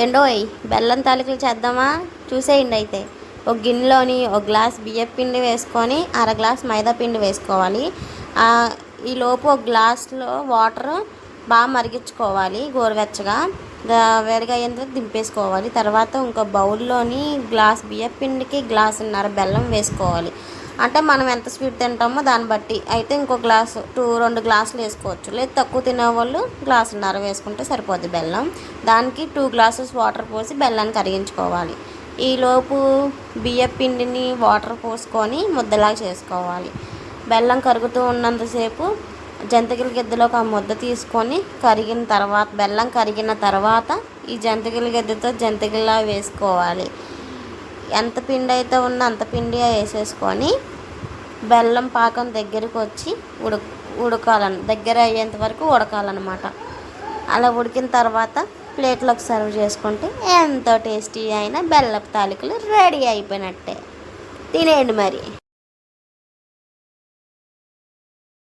ఎండోయ్ బెల్లం తాలికలు చేద్దామా? చూసేయండి అయితే. ఒక గిన్నెలోని ఒక గ్లాస్ బియ్యం పిండి వేసుకొని గ్లాస్ మైదా పిండి వేసుకోవాలి. ఈ లోపు ఒక గ్లాస్లో వాటర్ బాగా మరిగించుకోవాలి గోరువెచ్చగా. వేడిగా అయిన తర్వాత దింపేసుకోవాలి. తర్వాత ఇంకో బౌల్లోని గ్లాస్ బియ్యం పిండికి గ్లాసున్నర బెల్లం వేసుకోవాలి. అంటే మనం ఎంత స్వీట్ తింటామో దాన్ని బట్టి అయితే ఇంకో గ్లాసు 2 గ్లాసులు వేసుకోవచ్చు. లేదు తక్కువ తినేవాళ్ళు గ్లాసున్నర వేసుకుంటే సరిపోద్ది బెల్లం. దానికి 2 గ్లాసెస్ వాటర్ పోసి బెల్లాన్ని కరిగించుకోవాలి. ఈలోపు బియ్యం పిండిని వాటర్ పోసుకొని ముద్దలాగా చేసుకోవాలి. బెల్లం కరుగుతూ ఉన్నంతసేపు జంతికల గిద్దలోకి ఆ ముద్ద తీసుకొని బెల్లం కరిగిన తర్వాత ఈ జంతికల గిద్దతో జంతికల్లా వేసుకోవాలి. ఎంత పిండి అయితే ఉందో అంత పిండి వేసేసుకొని బెల్లం పాకం దగ్గరికి వచ్చి దగ్గర అయ్యేంత వరకు ఉడకాలన్నమాట. అలా ఉడికిన తర్వాత ప్లేట్లోకి సర్వ్ చేసుకుంటే ఎంతో టేస్టీ అయిన బెల్లపు తాలికలు రెడీ అయిపోయినట్టే. తినేయండి మరి.